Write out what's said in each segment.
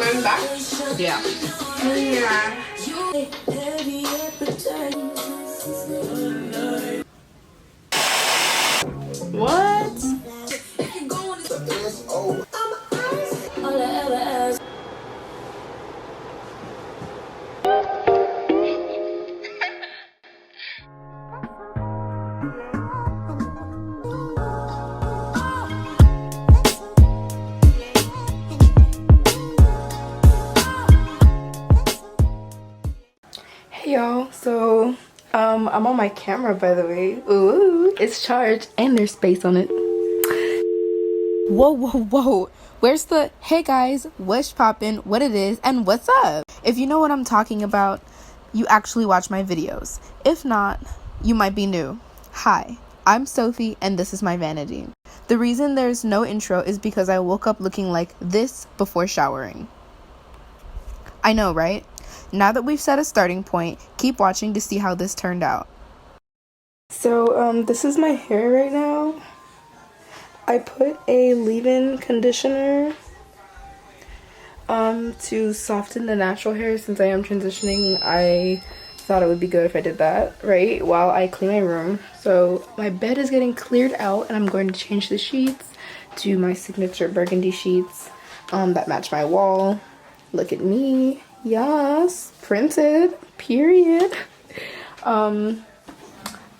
Mine back? Yeah. Yeah. What? Hey y'all, so I'm on my camera, by the way. Ooh, it's charged and there's space on it. Whoa. Where's the hey guys, what's poppin', what it is, and what's up? If you know what I'm talking about, you actually watch my videos. If not, you might be new. Hi, I'm Sophie and this is my Vanity. The reason there's no intro is because I woke up looking like this before showering. I know, right? Now that we've set a starting point, keep watching to see how this turned out. So, this is my hair right now. I put a leave-in conditioner to soften the natural hair. Since I am transitioning, I thought it would be good if I did that, right, while I clean my room. So my bed is getting cleared out and I'm going to change the sheets to my signature burgundy sheets that match my wall. Look at me. Yes, printed, period. And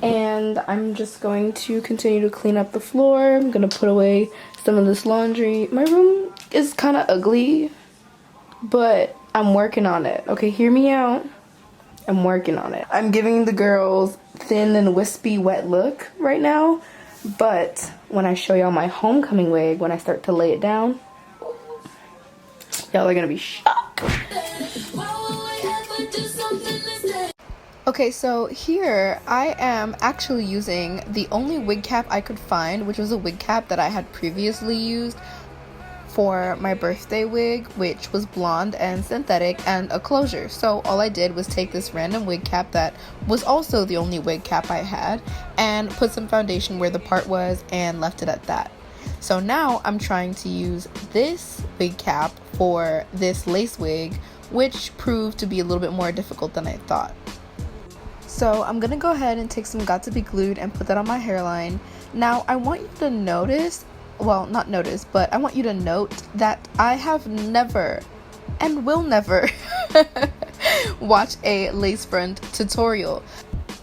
I'm just going to continue to clean up the floor. I'm gonna put away some of this laundry. My room is kind of ugly, but I'm working on it. Okay, hear me out. I'm working on it. I'm giving the girls thin and wispy wet look right now, but when I show y'all my homecoming wig, when I start to lay it down, y'all are gonna be shocked. Okay, so here I am actually using the only wig cap I could find, which was a wig cap that I had previously used for my birthday wig, which was blonde and synthetic and a closure. So all I did was take this random wig cap that was also the only wig cap I had and put some foundation where the part was and left it at that. So now I'm trying to use this wig cap for this lace wig, which proved to be a little bit more difficult than I thought. So I'm gonna go ahead and take some Got To Be Glued and put that on my hairline. Now I want you to notice, well, not notice, but I want you to note that I have never and will never watch a lace front tutorial.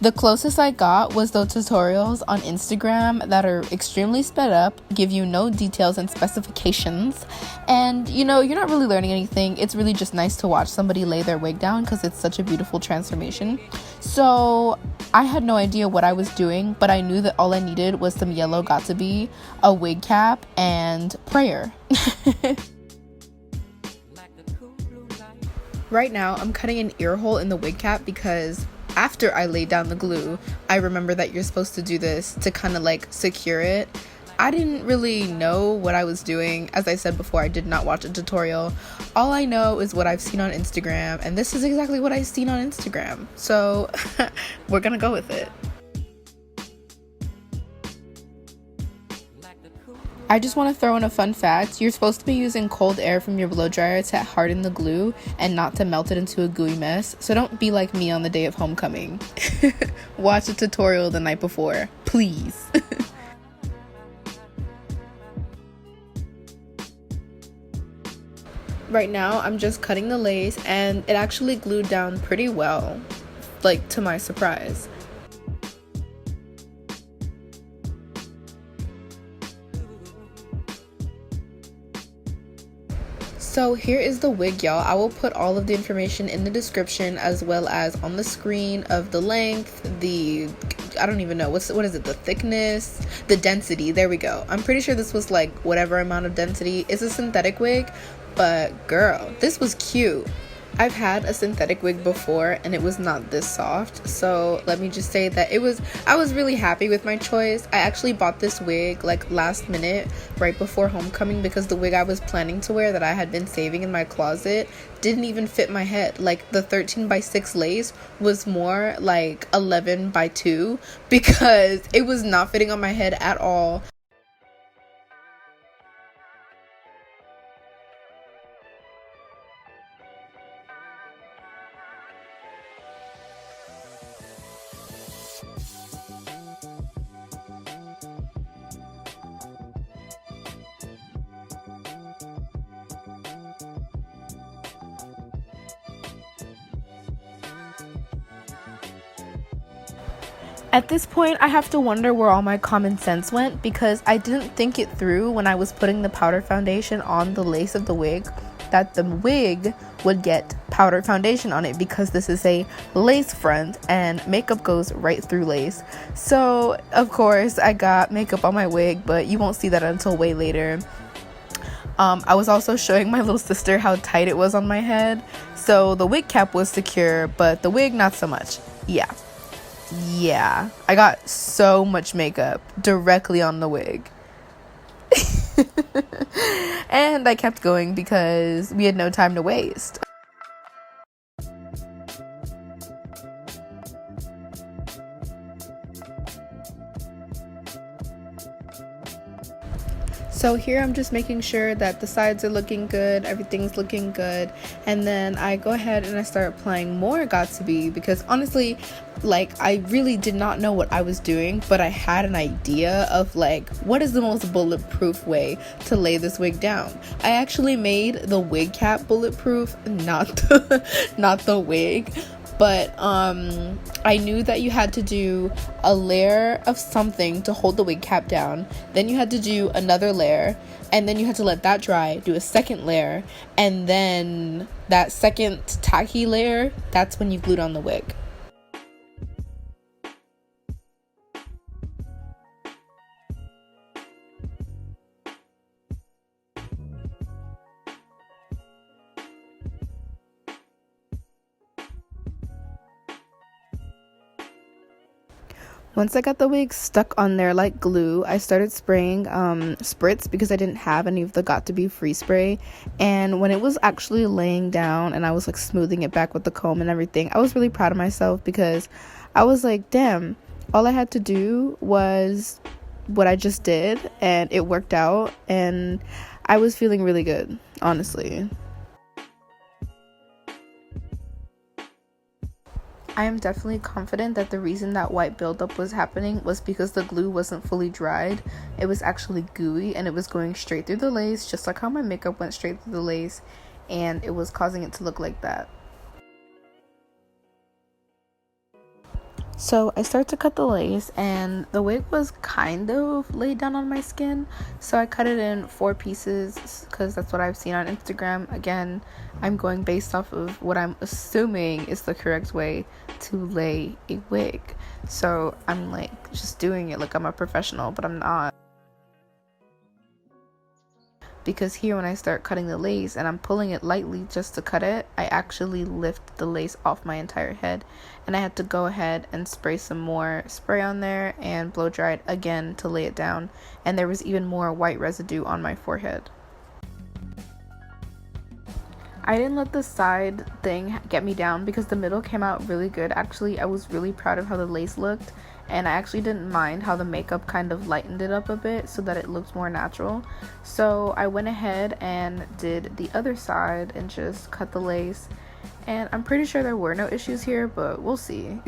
The closest I got was those tutorials on Instagram that are extremely sped up, give you no details and specifications, and you know, you're not really learning anything. It's really just nice to watch somebody lay their wig down because it's such a beautiful transformation. So I had no idea what I was doing, but I knew that all I needed was some yellow Got To Be, a wig cap, and prayer. Right now, I'm cutting an ear hole in the wig cap because after I laid down the glue, I remember that you're supposed to do this to kind of like secure it. I didn't really know what I was doing. As I said before, I did not watch a tutorial. All I know is what I've seen on Instagram, and this is exactly what I've seen on Instagram. So we're gonna go with it. I just want to throw in a fun fact. You're supposed to be using cold air from your blow dryer to harden the glue and not to melt it into a gooey mess. So don't be like me on the day of homecoming. Watch a tutorial the night before, please. Right now, I'm just cutting the lace and it actually glued down pretty well, like to my surprise. So here is the wig, y'all. I will put all of the information in the description as well as on the screen of the length, the, I don't even know, what is it, the thickness, the density, there we go. I'm pretty sure this was like whatever amount of density. It's a synthetic wig, but girl, this was cute. I've had a synthetic wig before and it was not this soft, so let me just say that I was really happy with my choice. I actually bought this wig like last minute right before homecoming because the wig I was planning to wear that I had been saving in my closet didn't even fit my head. Like the 13x6 lace was more like 11x2 because it was not fitting on my head at all. At this point, I have to wonder where all my common sense went, because I didn't think it through when I was putting the powder foundation on the lace of the wig, that the wig would get powder foundation on it, because this is a lace front and makeup goes right through lace. So of course I got makeup on my wig, but you won't see that until way later. I was also showing my little sister how tight it was on my head. So the wig cap was secure, but the wig not so much. Yeah, I got so much makeup directly on the wig. And I kept going because we had no time to waste. So here I'm just making sure that the sides are looking good, everything's looking good, and then I go ahead and I start applying more Got2b, because honestly, like, I really did not know what I was doing, but I had an idea of like, what is the most bulletproof way to lay this wig down. I actually made the wig cap bulletproof, not the wig. But I knew that you had to do a layer of something to hold the wig cap down, then you had to do another layer, and then you had to let that dry, do a second layer, and then that second tacky layer, that's when you glued on the wig. Once I got the wig stuck on there like glue, I started spraying spritz, because I didn't have any of the Got2b free spray. And when it was actually laying down and I was like smoothing it back with the comb and everything, I was really proud of myself, because I was like, damn, all I had to do was what I just did and it worked out, and I was feeling really good, honestly. I am definitely confident that the reason that white buildup was happening was because the glue wasn't fully dried. It was actually gooey and it was going straight through the lace, just like how my makeup went straight through the lace, and it was causing it to look like that. So I started to cut the lace, and the wig was kind of laid down on my skin, so I cut it in 4 pieces because that's what I've seen on Instagram. Again, I'm going based off of what I'm assuming is the correct way to lay a wig, so I'm like just doing it like I'm a professional, but I'm not. Because here when I start cutting the lace and I'm pulling it lightly just to cut it, I actually lift the lace off my entire head, and I had to go ahead and spray some more spray on there and blow dry it again to lay it down, and there was even more white residue on my forehead. I didn't let the side thing get me down because the middle came out really good. Actually, I was really proud of how the lace looked, and I actually didn't mind how the makeup kind of lightened it up a bit so that it looked more natural. So I went ahead and did the other side and just cut the lace, and I'm pretty sure there were no issues here, but we'll see.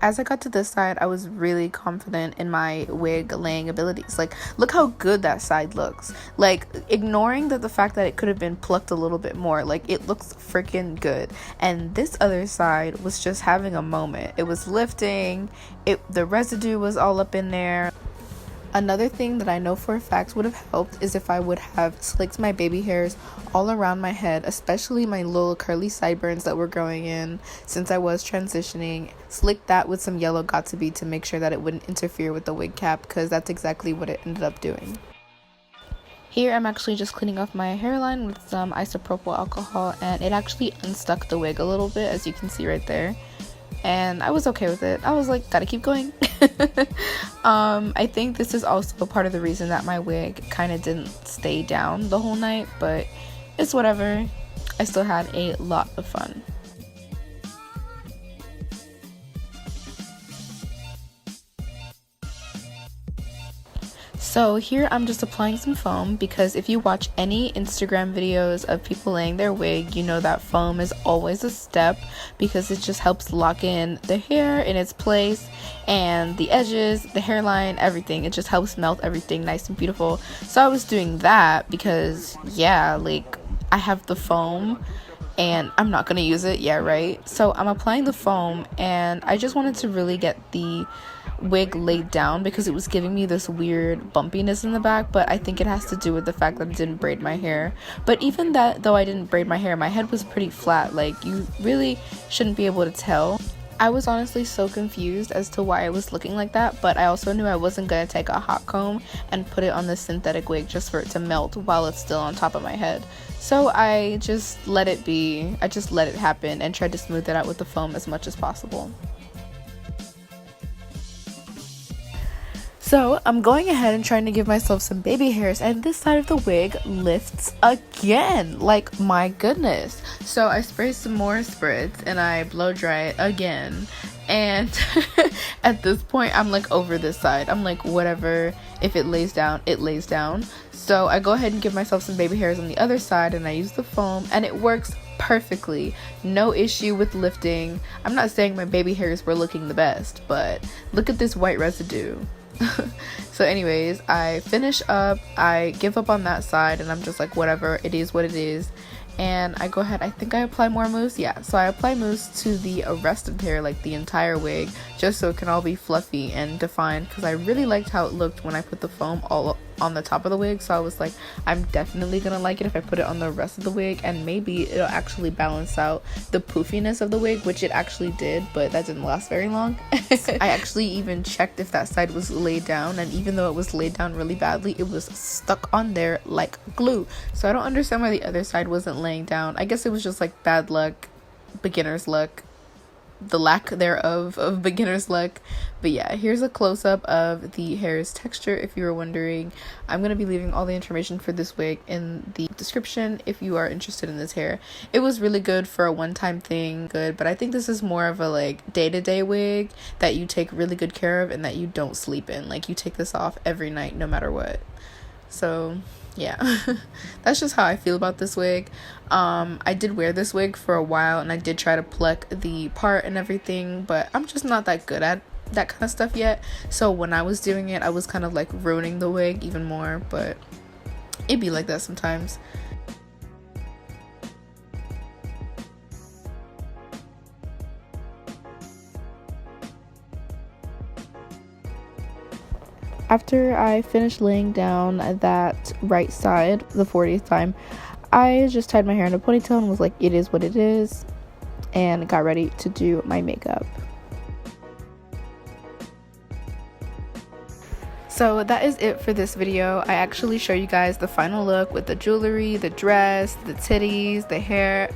As I got to this side, I was really confident in my wig laying abilities. Like, look how good that side looks. Like, ignoring the fact that it could have been plucked a little bit more, like, it looks freaking good. And this other side was just having a moment. It was lifting, the residue was all up in there. Another thing that I know for a fact would have helped is if I would have slicked my baby hairs all around my head, especially my little curly sideburns that were growing in since I was transitioning. Slick that with some yellow Got2b to make sure that it wouldn't interfere with the wig cap, because that's exactly what it ended up doing. Here I'm actually just cleaning off my hairline with some isopropyl alcohol, and it actually unstuck the wig a little bit, as you can see right there. And I was okay with it. I was like, gotta keep going. I think this is also part of the reason that my wig kind of didn't stay down the whole night, but it's whatever. I still had a lot of fun. So here I'm just applying some foam, because if you watch any Instagram videos of people laying their wig, you know that foam is always a step, because it just helps lock in the hair in its place and the edges, the hairline, everything. It just helps melt everything nice and beautiful. So I was doing that because, yeah, like, I have the foam and I'm not gonna use it, yeah, right? So I'm applying the foam, and I just wanted to really get the wig laid down because it was giving me this weird bumpiness in the back, but I think it has to do with the fact that I didn't braid my hair. But even that, though I didn't braid my hair, my head was pretty flat. Like, you really shouldn't be able to tell. I was honestly so confused as to why I was looking like that, but I also knew I wasn't gonna take a hot comb and put it on the synthetic wig just for it to melt while it's still on top of my head. So I just let it be. I just let it happen and tried to smooth it out with the foam as much as possible. So I'm going ahead and trying to give myself some baby hairs, and this side of the wig lifts again. Like, my goodness. So I spray some more spritz and I blow dry it again. And at this point, I'm like over this side. I'm like, whatever, if it lays down, it lays down. So I go ahead and give myself some baby hairs on the other side, and I use the foam, and it works perfectly. No issue with lifting. I'm not saying my baby hairs were looking the best, but look at this white residue. So anyways, I finish up, I give up on that side, and I'm just like, whatever, it is what it is. And I go ahead, I think I apply more mousse, yeah, so I apply mousse to the rest of the hair, like the entire wig, just so it can all be fluffy and defined, because I really liked how it looked when I put the foam all on the top of the wig. So I was like, I'm definitely gonna like it if I put it on the rest of the wig, and maybe it'll actually balance out the poofiness of the wig, which it actually did, but that didn't last very long. I actually even checked if that side was laid down, and even though it was laid down really badly, it was stuck on there like glue. So I don't understand why the other side wasn't laying down. I guess it was just like bad luck, beginner's luck, the lack thereof of beginner's luck. But yeah, here's a close-up of the hair's texture if you were wondering. I'm gonna be leaving all the information for this wig in the description if you are interested in this hair. It was really good for a one-time thing, good, but I think this is more of a like day-to-day wig that you take really good care of and that you don't sleep in. Like, you take this off every night no matter what. So yeah, that's just how I feel about this wig. I did wear this wig for a while, and I did try to pluck the part and everything, but I'm just not that good at that kind of stuff yet. So when I was doing it, I was kind of like ruining the wig even more, but it'd be like that sometimes. After I finished laying down that right side the 40th time, I just tied my hair in a ponytail and was like, it is what it is, and got ready to do my makeup. So that is it for this video. I actually show you guys the final look with the jewelry, the dress, the titties, the hair.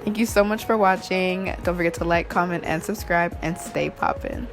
Thank you so much for watching. Don't forget to like, comment, and subscribe, and stay poppin'.